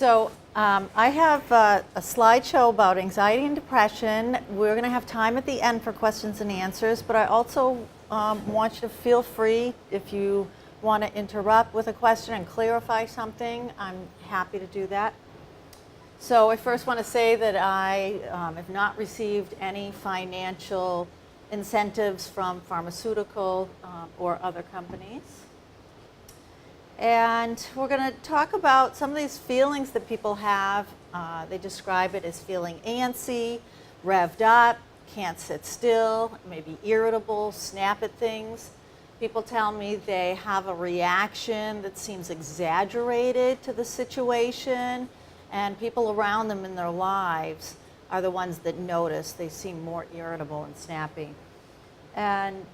I have a slideshow about anxiety and depression. We're going to have time at the end for questions and answers, but I also want you to feel free if you want to interrupt with a question and clarify something. I'm happy to do that. So I first want to say that I have not received any financial incentives from pharmaceutical or other companies. And we're going to talk about some of these feelings that people have. They describe it as feeling antsy, revved up, can't sit still, maybe irritable, snap at things. People tell me they have a reaction that seems exaggerated to the situation, and people around them in their lives are the ones that notice they seem more irritable and snappy. And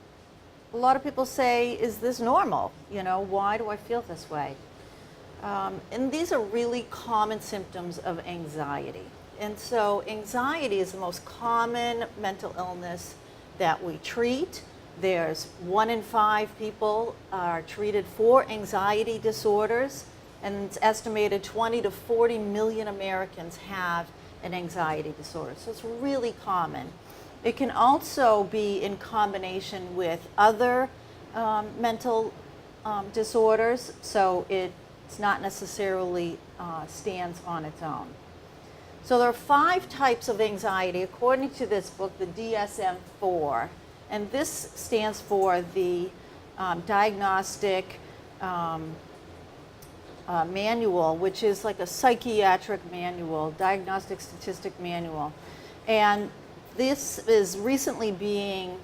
a lot of people say, is this normal? You know, why do I feel this way? And these are really common symptoms of anxiety. And so anxiety is the most common mental illness that we treat. There's 1 in 5 people are treated for anxiety disorders, and it's estimated 20 to 40 million Americans have an anxiety disorder. So it's really common. It can also be in combination with other mental disorders, so it's not necessarily stands on its own. So there are 5 types of anxiety according to this book, the DSM-4, and this stands for the Diagnostic Manual, which is like a psychiatric manual, diagnostic statistic manual. And this is recently being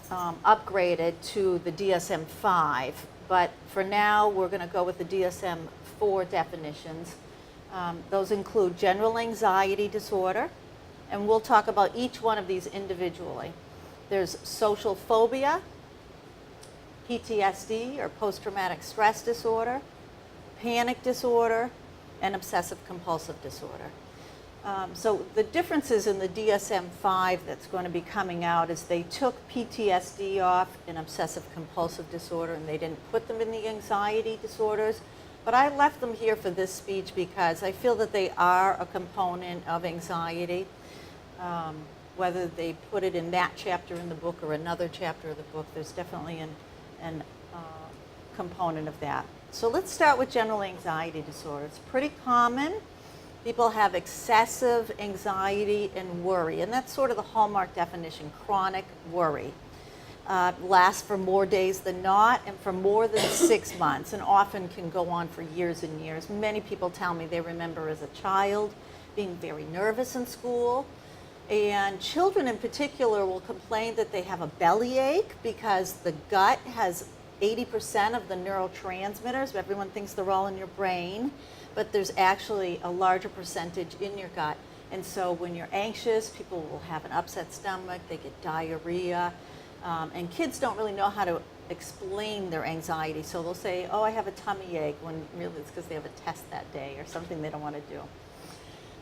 upgraded to the DSM-5, but for now we're going to go with the DSM-4 definitions. Those include general anxiety disorder, and we'll talk about each one of these individually. There's social phobia, PTSD or post-traumatic stress disorder, panic disorder, and obsessive compulsive disorder. So the differences in the DSM-5 that's going to be coming out is they took PTSD off in obsessive compulsive disorder and they didn't put them in the anxiety disorders. But I left them here for this speech because I feel that they are a component of anxiety. Whether they put it in that chapter in the book or another chapter of the book, there's definitely an component of that. So let's start with general anxiety disorder. It's pretty common. People have excessive anxiety and worry, and that's sort of the hallmark definition, chronic worry. Lasts for more days than not and for more than 6 months, and often can go on for years and years. Many people tell me they remember as a child being very nervous in school, and children in particular will complain that they have a bellyache because the gut has 80% of the neurotransmitters. Everyone thinks they're all in your brain, but there's actually a larger percentage in your gut. And so when you're anxious, people will have an upset stomach, they get diarrhea, and kids don't really know how to explain their anxiety. So they'll say, oh, I have a tummy ache, when really it's because they have a test that day or something they don't want to do.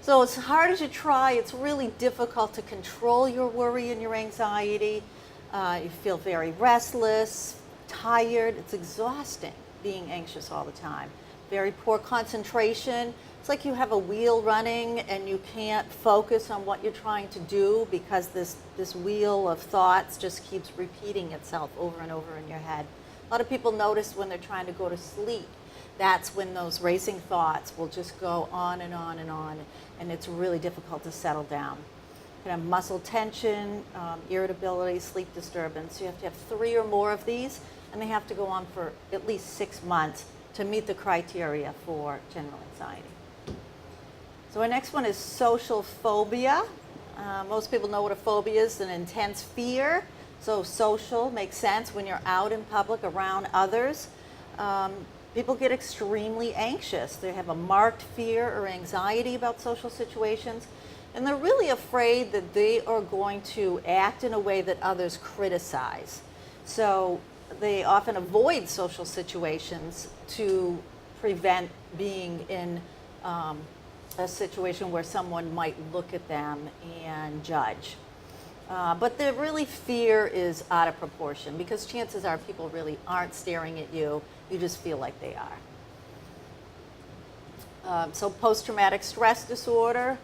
So as hard as you try, it's really difficult to control your worry and your anxiety. You feel very restless, tired. It's exhausting being anxious all the time. Very poor concentration. It's like you have a wheel running and you can't focus on what you're trying to do because this wheel of thoughts just keeps repeating itself over and over in your head. A lot of people notice when they're trying to go to sleep, that's when those racing thoughts will just go on and on and on, and it's really difficult to settle down. You can have muscle tension, irritability, sleep disturbance. You have to have 3 or more of these, and they have to go on for at least 6 months to meet the criteria for general anxiety. So our next one is social phobia. Most people know what a phobia is, an intense fear. So social makes sense when you're out in public around others. People get extremely anxious. They have a marked fear or anxiety about social situations, and they're really afraid that they are going to act in a way that others criticize. So they often avoid social situations to prevent being in a situation where someone might look at them and judge. But the really fear is out of proportion because chances are people really aren't staring at you. You just feel like they are. So post-traumatic stress disorder,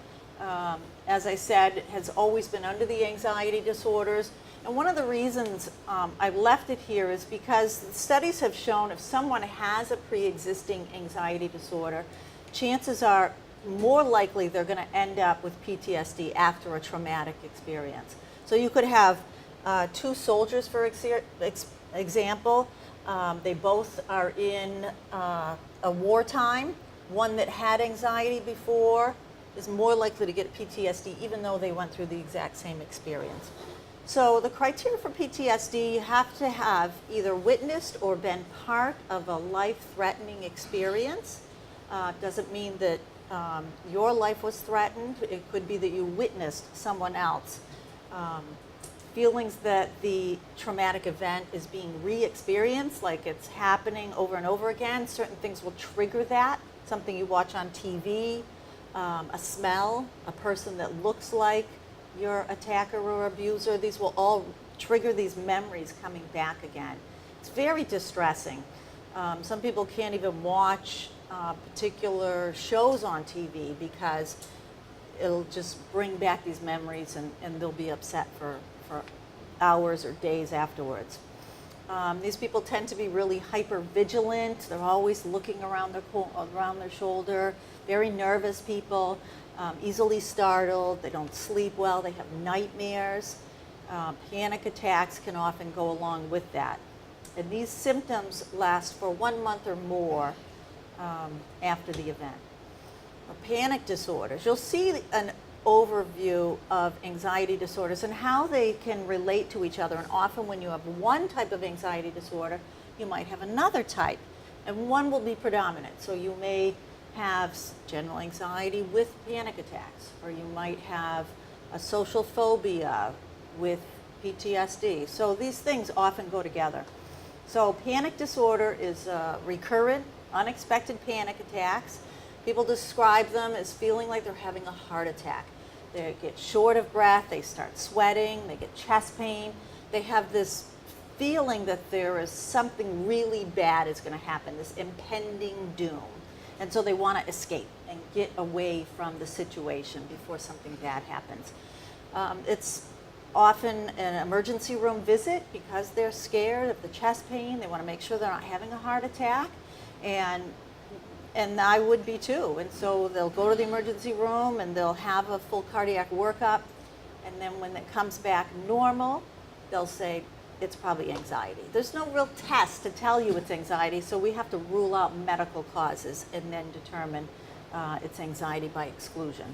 as I said, has always been under the anxiety disorders. And one of the reasons I left it here is because studies have shown if someone has a pre-existing anxiety disorder, chances are more likely they're going to end up with PTSD after a traumatic experience. So you could have two soldiers, for example. They both are in a wartime. One that had anxiety before is more likely to get PTSD even though they went through the exact same experience. So the criteria for PTSD, you have to have either witnessed or been part of a life-threatening experience. Doesn't mean that your life was threatened. It could be that you witnessed someone else. Feelings that the traumatic event is being re-experienced, like it's happening over and over again. Certain things will trigger that. Something you watch on TV, a smell, a person that looks like your attacker or abuser. These will all trigger these memories coming back again. It's very distressing. Some people can't even watch particular shows on TV because it'll just bring back these memories and they'll be upset for hours or days afterwards. These people tend to be really hyper vigilant. They're always looking around their shoulder. Very nervous people, easily startled. They don't sleep well. They have nightmares. Panic attacks can often go along with that. And these symptoms last for 1 month or more after the event. Panic disorders. You'll see an overview of anxiety disorders and how they can relate to each other. And often when you have one type of anxiety disorder, you might have another type. And one will be predominant. So you may have general anxiety with panic attacks, or you might have a social phobia with PTSD. So these things often go together. So panic disorder is recurrent, unexpected panic attacks. People describe them as feeling like they're having a heart attack. They get short of breath, they start sweating, they get chest pain. They have this feeling that there is something really bad is going to happen, this impending doom. And so they want to escape and get away from the situation before something bad happens. It's often an emergency room visit because they're scared of the chest pain. They want to make sure they're not having a heart attack. And I would be too. And so they'll go to the emergency room and they'll have a full cardiac workup. And then when it comes back normal, they'll say it's probably anxiety. There's no real test to tell you it's anxiety, so we have to rule out medical causes and then determine it's anxiety by exclusion.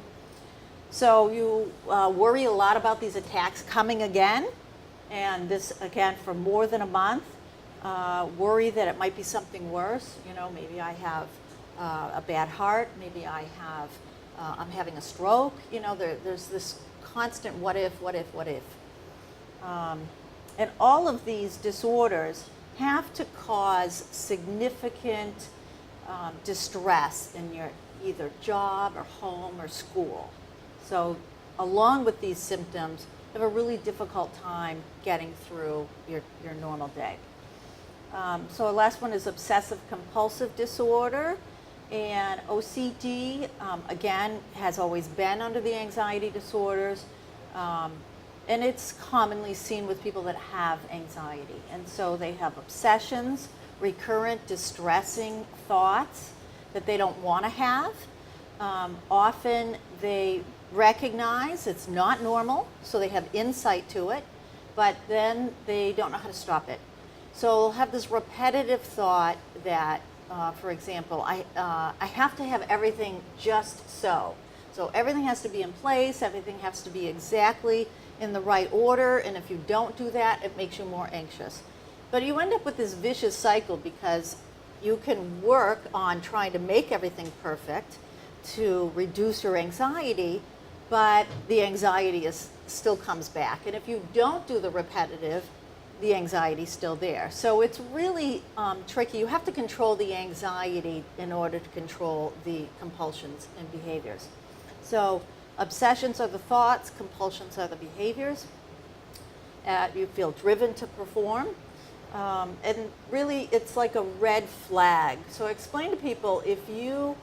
So you worry a lot about these attacks coming again, and this again for more than a month. Worry that it might be something worse. You know, maybe I have a bad heart. Maybe I'm having a stroke. You know, there's this constant what if, what if, what if. And all of these disorders have to cause significant distress in your either job or home or school. So along with these symptoms, you have a really difficult time getting through your normal day. So our last one is obsessive compulsive disorder. And OCD, again, has always been under the anxiety disorders. And it's commonly seen with people that have anxiety. And so they have obsessions, recurrent distressing thoughts that they don't want to have. Often they recognize it's not normal, so they have insight to it, but then they don't know how to stop it. So they'll have this repetitive thought that, for example, I have to have everything just so. So everything has to be in place, everything has to be exactly in the right order, and if you don't do that, it makes you more anxious. But you end up with this vicious cycle because you can work on trying to make everything perfect to reduce your anxiety, but the anxiety still comes back. And if you don't do the repetitive, the anxiety is still there. So it's really tricky. You have to control the anxiety in order to control the compulsions and behaviors. So obsessions are the thoughts, compulsions are the behaviors. You feel driven to perform. And really, it's like a red flag. So explain to people, if you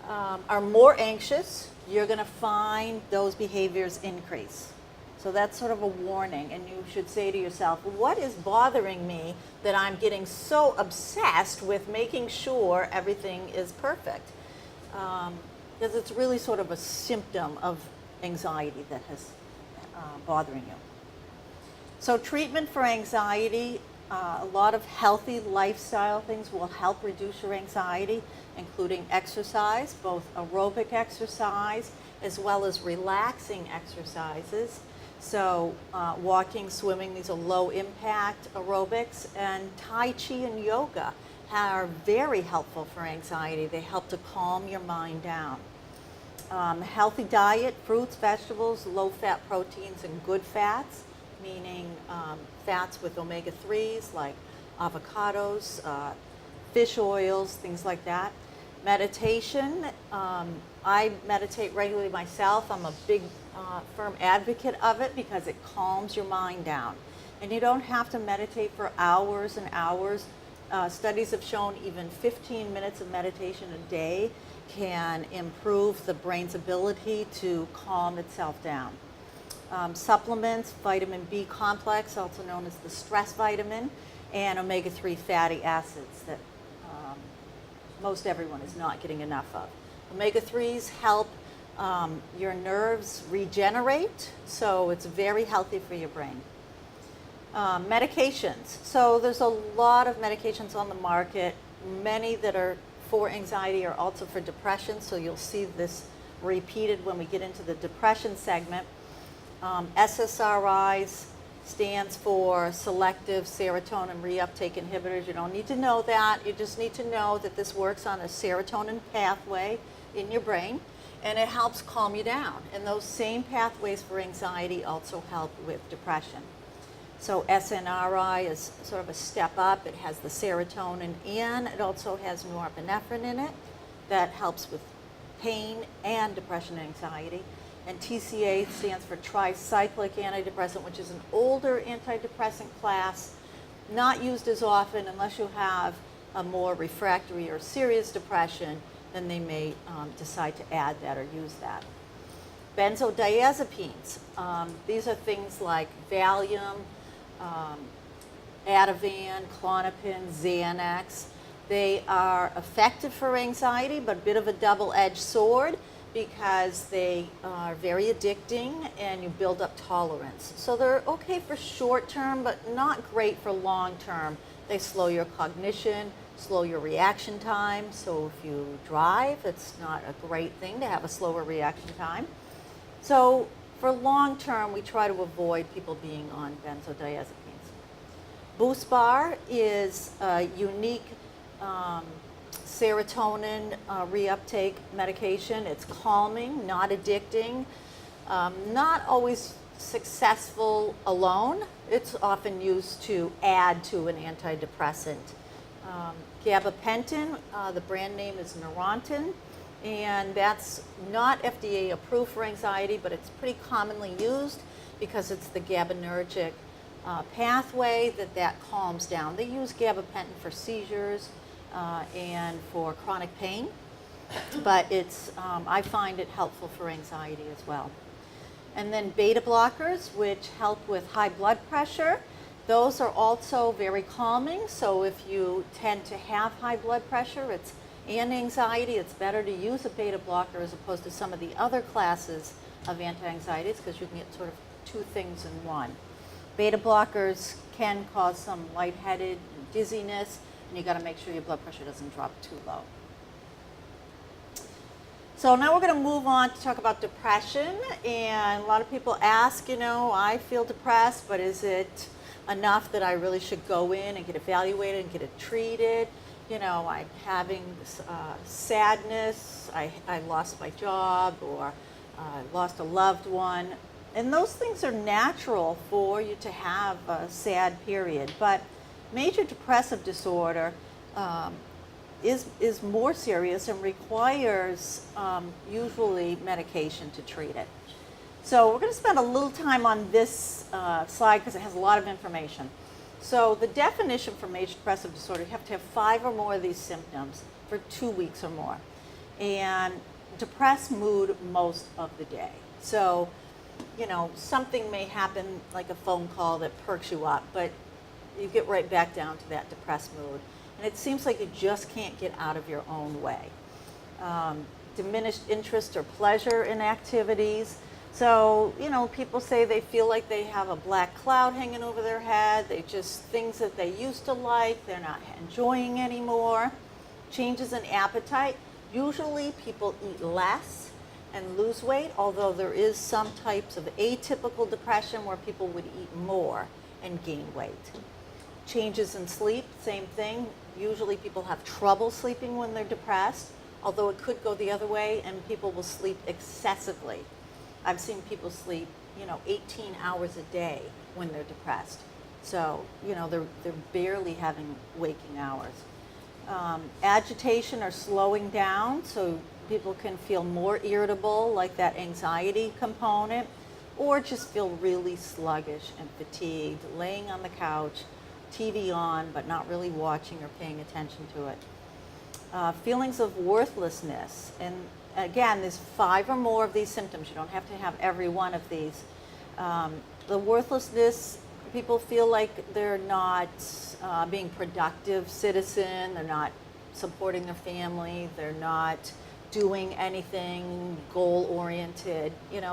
are more anxious, you're going to find those behaviors increase. So that's sort of a warning, and you should say to yourself, what is bothering me that I'm getting so obsessed with making sure everything is perfect? Because it's really sort of a symptom of anxiety that is bothering you. So treatment for anxiety, a lot of healthy lifestyle things will help reduce your anxiety, including exercise, both aerobic exercise as well as relaxing exercises. So walking, swimming, these are low impact aerobics, and Tai Chi and yoga are very helpful for anxiety. They help to calm your mind down. Healthy diet, fruits, vegetables, low fat proteins, and good fats, meaning fats with omega-3s like avocados, fish oils, things like that. Meditation, I meditate regularly myself. I'm a big firm advocate of it because it calms your mind down. And you don't have to meditate for hours and hours. Studies have shown even 15 minutes of meditation a day can improve the brain's ability to calm itself down. Supplements, vitamin B complex, also known as the stress vitamin, and omega-3 fatty acids that most everyone is not getting enough of. Omega-3s help your nerves regenerate, so it's very healthy for your brain. Medications. So there's a lot of medications on the market. Many that are for anxiety are also for depression, so you'll see this repeated when we get into the depression segment. SSRIs stands for Selective Serotonin Reuptake Inhibitors. You don't need to know that. You just need to know that this works on a serotonin pathway in your brain, and it helps calm you down. And those same pathways for anxiety also help with depression. So SNRI is sort of a step up. It has the serotonin and it also has norepinephrine in it that helps with pain and depression and anxiety. And TCA stands for tricyclic antidepressant, which is an older antidepressant class, not used as often unless you have a more refractory or serious depression, then they may decide to add that or use that. Benzodiazepines, these are things like Valium, Ativan, Klonopin, Xanax. They are effective for anxiety, but a bit of a double-edged sword because they are very addicting and you build up tolerance. So they're okay for short term, but not great for long term. They slow your cognition, slow your reaction time. So if you drive, it's not a great thing to have a slower reaction time. So for long term, we try to avoid people being on benzodiazepines. Boost Bar is a unique serotonin reuptake medication. It's calming, not addicting, not always successful alone. It's often used to add to an antidepressant. Gabapentin, the brand name is Neurontin, and that's not FDA approved for anxiety, but it's pretty commonly used because it's the GABAergic pathway that calms down. They use gabapentin for seizures and for chronic pain, but it's I find it helpful for anxiety as well. And then beta blockers, which help with high blood pressure. Those are also very calming, so if you tend to have high blood pressure and anxiety, it's better to use a beta blocker as opposed to some of the other classes of anti-anxieties because you can get sort of two things in one. Beta blockers can cause some lightheaded and dizziness, and you got to make sure your blood pressure doesn't drop too low. So now we're going to move on to talk about depression, and a lot of people ask, I feel depressed, but is it enough that I really should go in and get evaluated and get it treated? I'm having sadness, I lost my job, or lost a loved one. And those things are natural for you to have a sad period. But major depressive disorder is more serious and requires usually medication to treat it. So we're going to spend a little time on this slide because it has a lot of information. So the definition for major depressive disorder, you have to have 5 or more of these symptoms for 2 weeks or more. and depressed mood most of the day. So, something may happen like a phone call that perks you up, but you get right back down to that depressed mood. And it seems like you just can't get out of your own way. Diminished interest or pleasure in activities. So, people say they feel like they have a black cloud hanging over their head. Things that they used to like, they're not enjoying anymore. Changes in appetite. Usually people eat less and lose weight, although there is some types of atypical depression where people would eat more and gain weight. Changes in sleep, same thing. Usually people have trouble sleeping when they're depressed, although it could go the other way and people will sleep excessively. I've seen people sleep, 18 hours a day when they're depressed. So, they're barely having waking hours. Agitation or slowing down, so people can feel more irritable, like that anxiety component, or just feel really sluggish and fatigued, laying on the couch, TV on, but not really watching or paying attention to it. Feelings of worthlessness, and again, there's 5 or more of these symptoms. You don't have to have every one of these. The worthlessness, people feel like they're not being productive citizen, they're not supporting their family, they're not doing anything goal-oriented,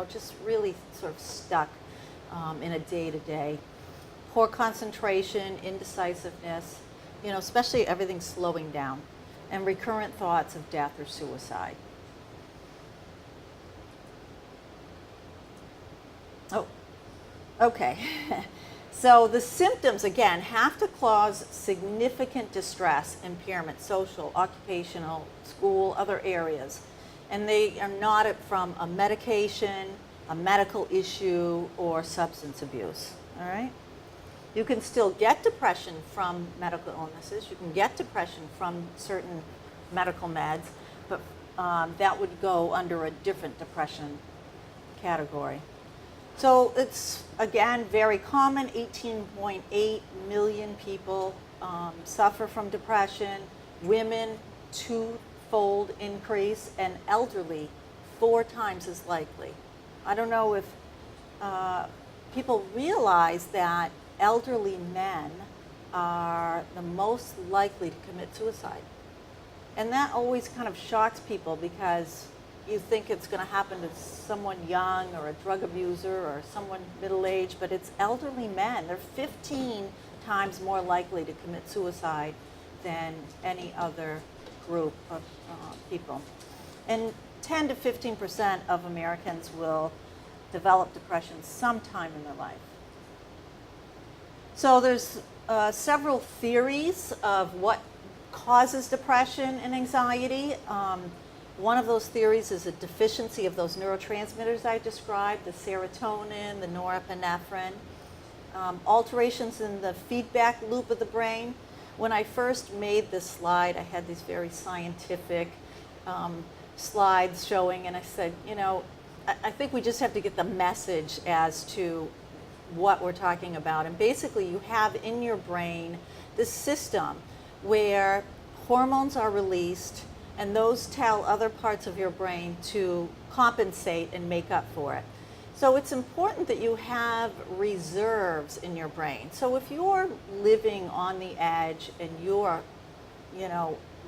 just really sort of stuck in a day-to-day. Poor concentration, indecisiveness, especially everything slowing down, and recurrent thoughts of death or suicide. Oh, okay. So the symptoms, again, have to cause significant distress, impairment, social, occupational, school, other areas. And they are not from a medication, a medical issue, or substance abuse, all right? You can still get depression from medical illnesses. You can get depression from certain medical meds, but that would go under a different depression category. So it's, again, very common. 18.8 million people suffer from depression. Women, 2-fold increase, and elderly, 4 times as likely. I don't know if people realize that elderly men are the most likely to commit suicide. And that always kind of shocks people because you think it's going to happen to someone young or a drug abuser or someone middle-aged, but it's elderly men. They're 15 times more likely to commit suicide than any other group of people. And 10 to 15% of Americans will develop depression sometime in their life. So there's several theories of what causes depression and anxiety. One of those theories is a deficiency of those neurotransmitters I described, the serotonin, the norepinephrine, alterations in the feedback loop of the brain. When I first made this slide, I had these very scientific slides showing, and I said, I think we just have to get the message as to what we're talking about. And basically, you have in your brain this system where hormones are released, and those tell other parts of your brain to compensate and make up for it. So it's important that you have reserves in your brain. So if you're living on the edge and you're,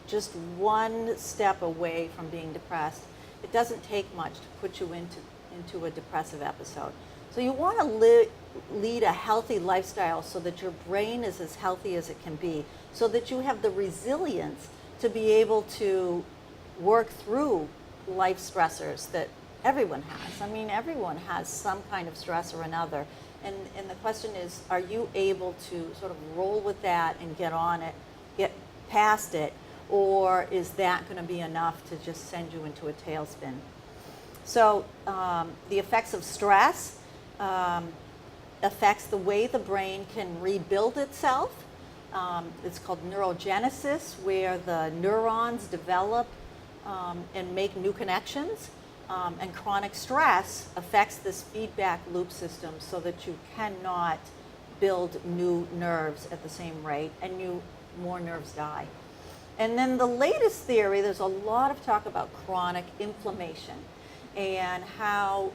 just one step away from being depressed, it doesn't take much to put you into a depressive episode. So you want to lead a healthy lifestyle so that your brain is as healthy as it can be, so that you have the resilience to be able to work through life stressors that everyone has. I mean, everyone has some kind of stress or another. And the question is, are you able to sort of roll with that and get on it, get past it, or is that going to be enough to just send you into a tailspin? So the effects of stress affects the way the brain can rebuild itself. It's called neurogenesis, where the neurons develop and make new connections. And chronic stress affects this feedback loop system so that you cannot build new nerves at the same rate, and more nerves die. And then the latest theory, there's a lot of talk about chronic inflammation and how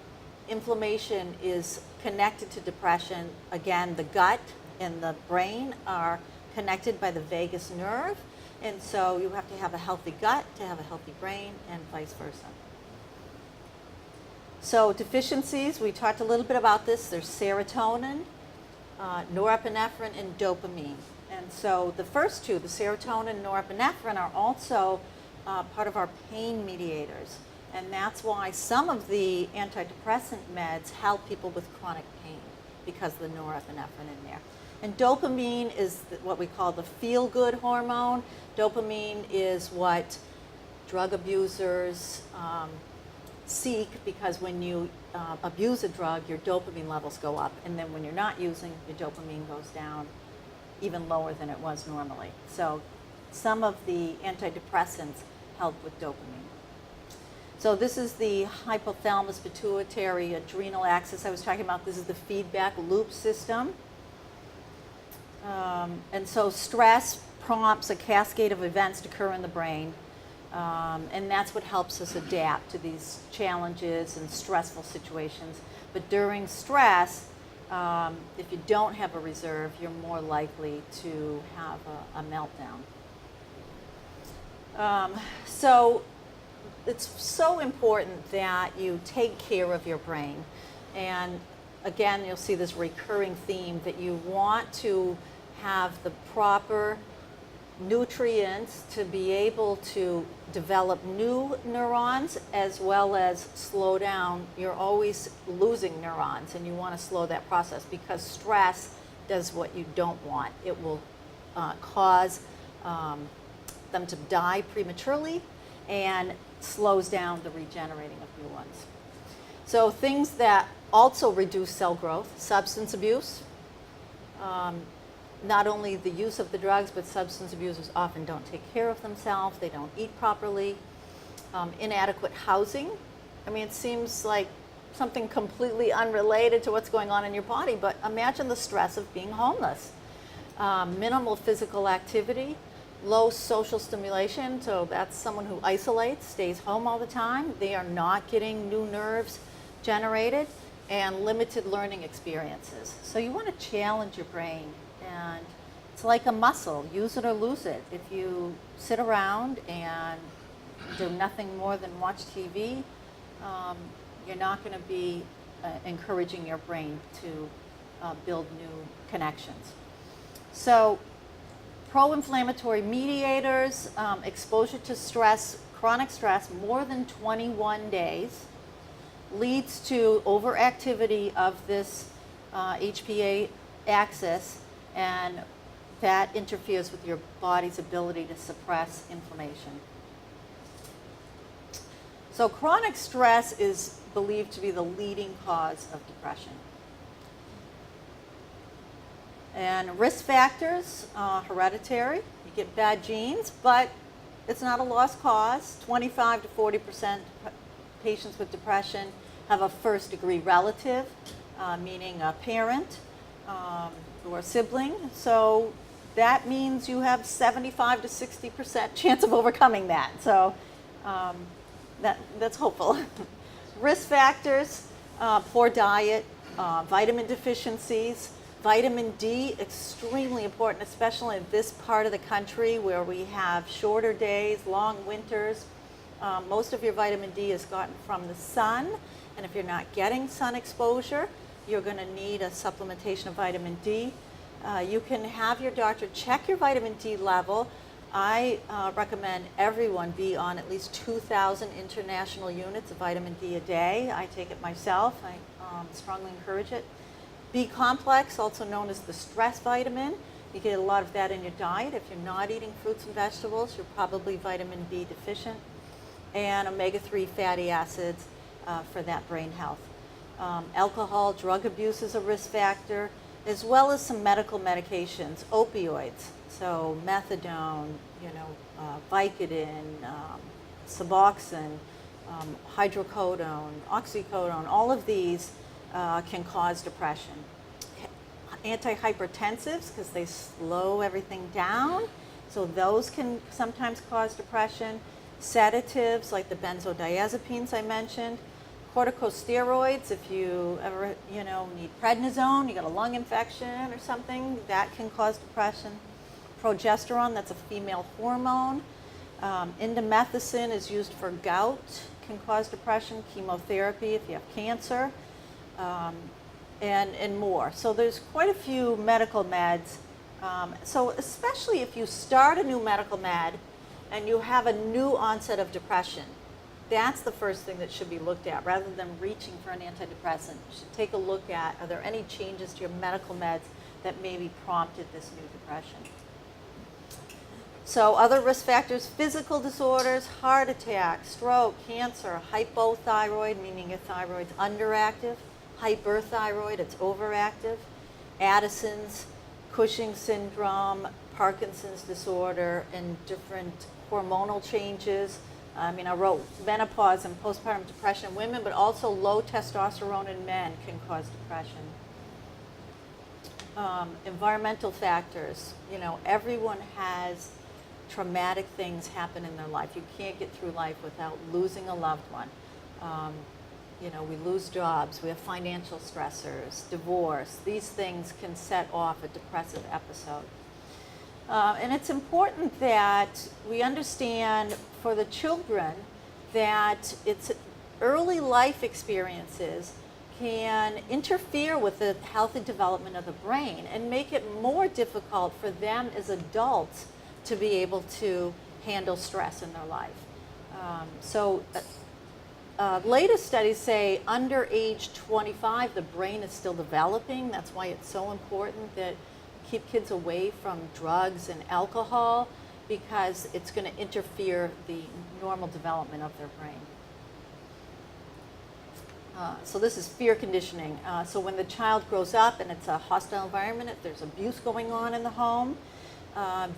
inflammation is connected to depression. Again, the gut and the brain are connected by the vagus nerve, and so you have to have a healthy gut to have a healthy brain, and vice versa. So deficiencies, we talked a little bit about this. There's serotonin, norepinephrine, and dopamine. And so the first two, the serotonin and norepinephrine, are also part of our pain mediators. And that's why some of the antidepressant meds help people with chronic pain, because of the norepinephrine in there. And dopamine is what we call the feel-good hormone. Dopamine is what drug abusers seek, because when you abuse a drug, your dopamine levels go up. And then when you're not using, your dopamine goes down even lower than it was normally. So some of the antidepressants help with dopamine. So this is the hypothalamus pituitary adrenal axis I was talking about. This is the feedback loop system. And so stress prompts a cascade of events to occur in the brain. And that's what helps us adapt to these challenges and stressful situations. But during stress, if you don't have a reserve, you're more likely to have a meltdown. So it's so important that you take care of your brain. And again, you'll see this recurring theme that you want to have the proper nutrients to be able to develop new neurons, as well as slow down. You're always losing neurons, and you want to slow that process, because stress does what you don't want. It will cause them to die prematurely and slows down the regenerating of new ones. So things that also reduce cell growth: substance abuse. Not only the use of the drugs, but substance abusers often don't take care of themselves. They don't eat properly. Inadequate housing. I mean, it seems like something completely unrelated to what's going on in your body, but imagine the stress of being homeless. Minimal physical activity, low social stimulation. So that's someone who isolates, stays home all the time. They are not getting new nerves generated, and limited learning experiences. So you want to challenge your brain. And it's like a muscle, use it or lose it. If you sit around and do nothing more than watch TV, you're not going to be encouraging your brain to build new connections. So pro-inflammatory mediators, exposure to stress, chronic stress, more than 21 days, leads to overactivity of this HPA axis, and that interferes with your body's ability to suppress inflammation. So chronic stress is believed to be the leading cause of depression. And risk factors, hereditary. You get bad genes, but it's not a lost cause. 25 to 40% patients with depression have a first-degree relative, meaning a parent or a sibling. So that means you have 75 to 60% chance of overcoming that. So that's hopeful. Risk factors, poor diet, vitamin deficiencies. Vitamin D, extremely important, especially in this part of the country where we have shorter days, long winters. Most of your vitamin D is gotten from the sun, and if you're not getting sun exposure, you're going to need a supplementation of vitamin D. You can have your doctor check your vitamin D level. I recommend everyone be on at least 2,000 international units of vitamin D a day. I take it myself. I strongly encourage it. B complex, also known as the stress vitamin. You get a lot of that in your diet. If you're not eating fruits and vegetables, you're probably vitamin B deficient. And omega-3 fatty acids for that brain health. Alcohol, drug abuse is a risk factor, as well as some medical medications, opioids, so methadone, Vicodin, Suboxone, hydrocodone, oxycodone. All of these can cause depression. Antihypertensives, because they slow everything down, So those can sometimes cause depression. Sedatives like the benzodiazepines I mentioned. Corticosteroids, if you ever, need prednisone, you got a lung infection or something, that can cause depression. Progesterone, that's a female hormone. Indomethacin is used for gout, can cause depression. Chemotherapy if you have cancer, and more. So there's quite a few medical meds. So especially if you start a new medical med and you have a new onset of depression, that's the first thing that should be looked at. Rather than reaching for an antidepressant, you should take a look at, are there any changes to your medical meds that maybe prompted this new depression? So other risk factors: physical disorders, heart attack, stroke, cancer, hypothyroid, meaning your thyroid's underactive, hyperthyroid, it's overactive, Addison's, Cushing's syndrome, Parkinson's disorder, and different hormonal changes. I wrote menopause and postpartum depression in women, but also low testosterone in men can cause depression. Environmental factors. Everyone has traumatic things happen in their life. You can't get through life without losing a loved one. We lose jobs, we have financial stressors, divorce. These things can set off a depressive episode. And it's important that we understand for the children that it's early life experiences can interfere with the healthy development of the brain and make it more difficult for them as adults to be able to handle stress in their life. Latest studies say under age 25, the brain is still developing. That's why it's so important that keep kids away from drugs and alcohol, because it's going to interfere the normal development of their brain. So this is fear conditioning. So when the child grows up and it's a hostile environment, if there's abuse going on in the home,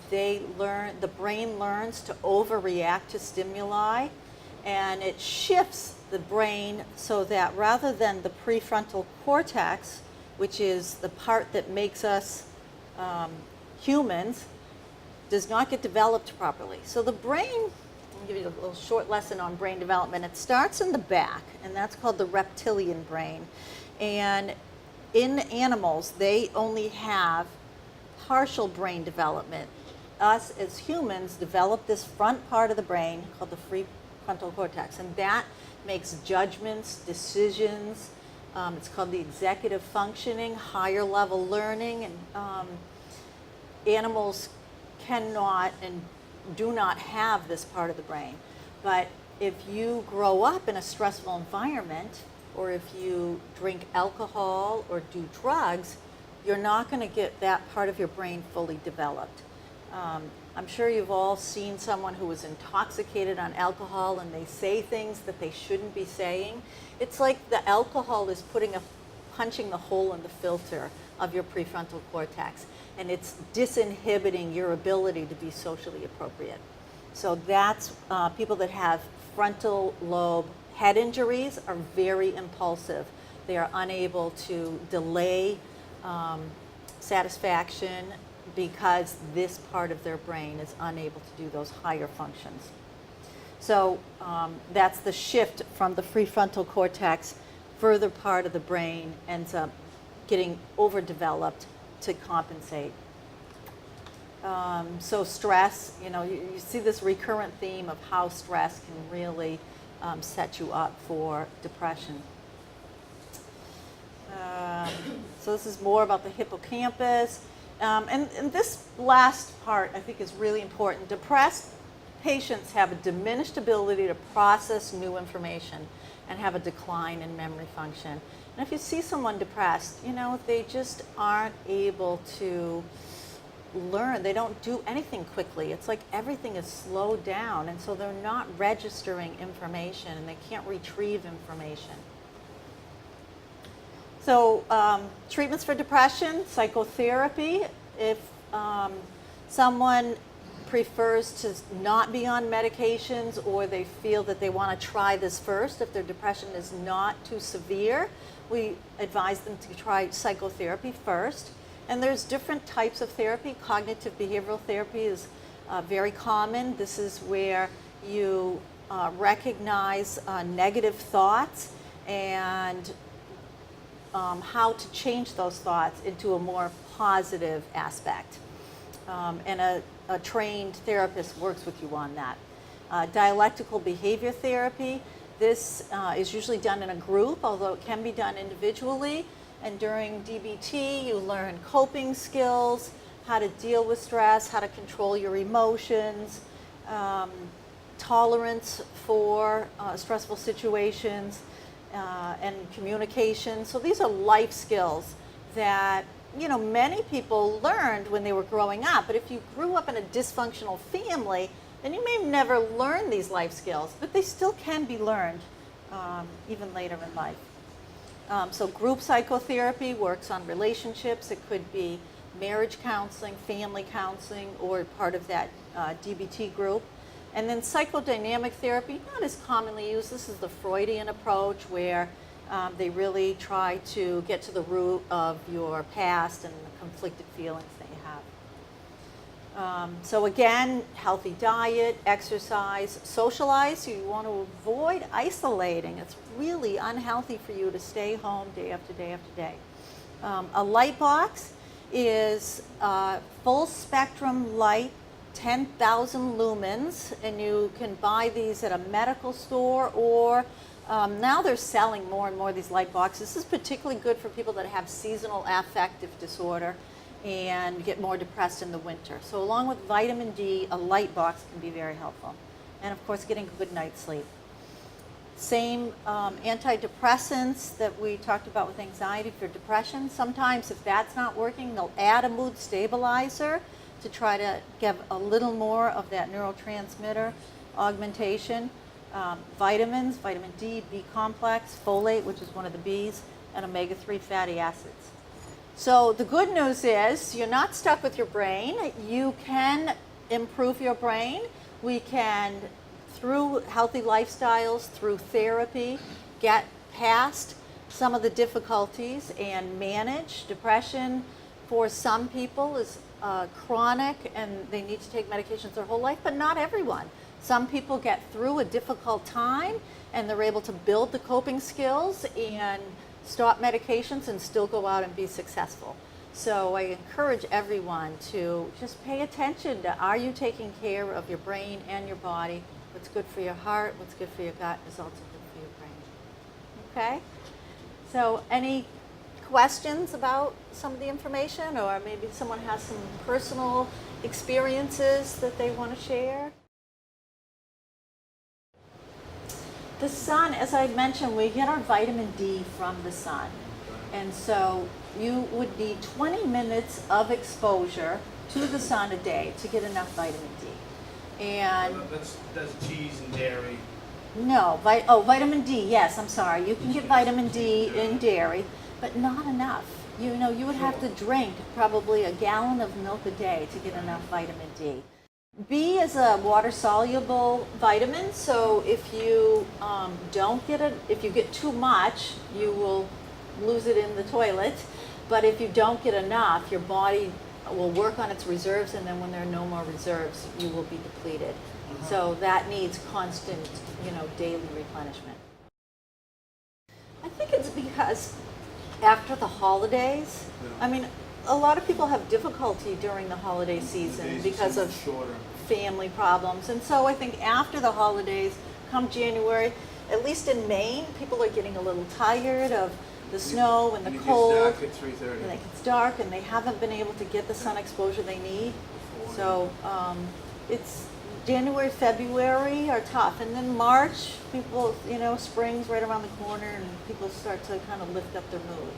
the brain learns to overreact to stimuli, and it shifts the brain so that rather than the prefrontal cortex, which is the part that makes us humans, does not get developed properly. So the brain, I'll give you a little short lesson on brain development. It starts in the back, and that's called the reptilian brain. And in animals, they only have partial brain development. Us as humans develop this front part of the brain called the prefrontal cortex, and that makes judgments, decisions. It's called the executive functioning, higher level learning, and animals cannot and do not have this part of the brain. But if you grow up in a stressful environment, or if you drink alcohol or do drugs, you're not going to get that part of your brain fully developed. I'm sure you've all seen someone who was intoxicated on alcohol and they say things that they shouldn't be saying. It's like the alcohol is punching the hole in the filter of your prefrontal cortex, and it's disinhibiting your ability to be socially appropriate. So that's people that have frontal lobe head injuries are very impulsive. They are unable to delay satisfaction because this part of their brain is unable to do those higher functions. So that's the shift from the prefrontal cortex. Further part of the brain ends up getting overdeveloped to compensate. So stress, you see this recurrent theme of how stress can really set you up for depression. So this is more about the hippocampus. And this last part, I think, is really important. Depressed patients have a diminished ability to process new information and have a decline in memory function. And if you see someone depressed, they just aren't able to learn. They don't do anything quickly. It's like everything is slowed down, and so they're not registering information, and they can't retrieve information. So treatments for depression, psychotherapy. If someone prefers to not be on medications, or they feel that they want to try this first, if their depression is not too severe, we advise them to try psychotherapy first. And there's different types of therapy. Cognitive behavioral therapy is very common. This is where you recognize negative thoughts and how to change those thoughts into a more positive aspect. And a trained therapist works with you on that. Dialectical behavior therapy, this is usually done in a group, although it can be done individually. And during DBT, you learn coping skills, how to deal with stress, how to control your emotions, tolerance for stressful situations, and communication. So these are life skills that, you know, many people learned when they were growing up. But if you grew up in a dysfunctional family, then you may never learn these life skills, but they still can be learned even later in life. So group psychotherapy works on relationships. It could be marriage counseling, family counseling, or part of that DBT group. And then psychodynamic therapy, not as commonly used. This is the Freudian approach where they really try to get to the root of your past and the conflicted feelings that you have. So again, healthy diet, exercise, socialize. You want to avoid isolating. It's really unhealthy for you to stay home day after day after day. A light box is full spectrum light, 10,000 lumens, and you can buy these at a medical store, or now they're selling more and more of these light boxes. This is particularly good for people that have seasonal affective disorder and get more depressed in the winter. So along with vitamin D, a light box can be very helpful. And of course, getting a good night's sleep. Same antidepressants that we talked about with anxiety for depression. Sometimes if that's not working, they'll add a mood stabilizer to try to get a little more of that neurotransmitter augmentation. Vitamins, vitamin D, B complex, folate, which is one of the Bs, and omega-3 fatty acids. So the good news is you're not stuck with your brain. You can improve your brain. We can, through healthy lifestyles, through therapy, get past some of the difficulties and manage. Depression for some people is chronic and they need to take medications their whole life, but not everyone. Some people get through a difficult time and they're able to build the coping skills and stop medications and still go out and be successful. So I encourage everyone to just pay attention to, are you taking care of your brain and your body? What's good for your heart, what's good for your gut is also good for your brain. Okay? So any questions about some of the information, or maybe someone has some personal experiences that they want to share? The sun, as I mentioned, we get our vitamin D from the sun. And so you would need 20 minutes of exposure to the sun a day to get enough vitamin D. And that's cheese and dairy. No, vitamin D, yes, I'm sorry. You can get vitamin D in dairy, but not enough. You know, you would have to drink probably a gallon of milk a day to get enough vitamin D. B is a water-soluble vitamin, so if you don't get it, if you get too much, you will lose it in the toilet. But if you don't get enough, your body will work on its reserves, and then when there are no more reserves, you will be depleted. So that needs constant, daily replenishment. I think it's because after the holidays, I mean, a lot of people have difficulty during the holiday season because of family problems. And so I think after the holidays, come January, at least in Maine, people are getting a little tired of the snow and the cold. It's dark at 3:30. And it gets dark and they haven't been able to get the sun exposure they need. So it's January, February are tough. And then March, people, spring's right around the corner and people start to kind of lift up their mood.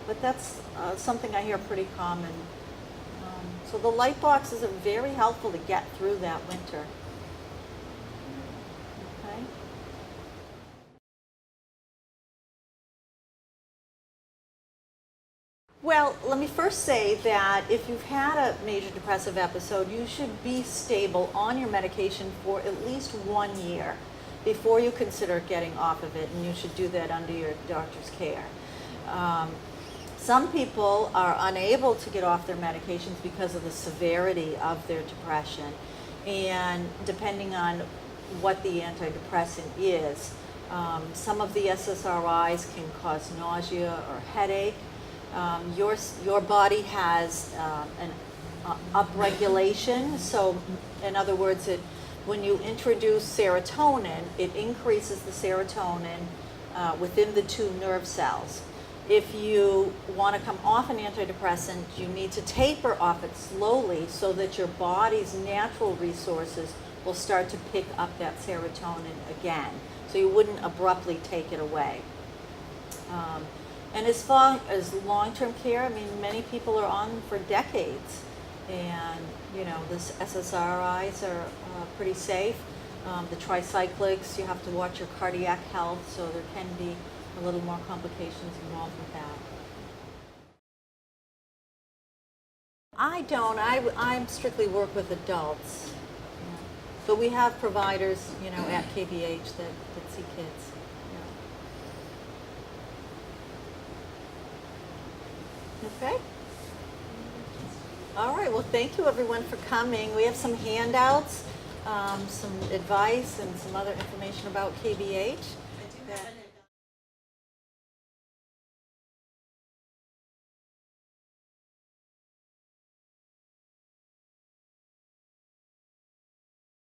But that's something I hear pretty common. So the light boxes are very helpful to get through that winter. Okay. Well, let me first say that if you've had a major depressive episode, you should be stable on your medication for at least 1 year before you consider getting off of it, and you should do that under your doctor's care. Some people are unable to get off their medications because of the severity of their depression. And depending on what the antidepressant is, some of the SSRIs can cause nausea or headache. Your body has an upregulation. So in other words, when you introduce serotonin, it increases the serotonin within the two nerve cells. If you want to come off an antidepressant, you need to taper off it slowly so that your body's natural resources will start to pick up that serotonin again. So you wouldn't abruptly take it away. And as far as long-term care, I mean, many people are on for decades. And, you know, the SSRIs are pretty safe. The tricyclics, you have to watch your cardiac health, so there can be a little more complications involved with that. I don't. I strictly work with adults. Yeah. But we have providers, you know, at KBH that see kids. Yeah. Okay. All right. Well, thank you, everyone, for coming. We have some handouts, some advice, and some other information about KBH. I do have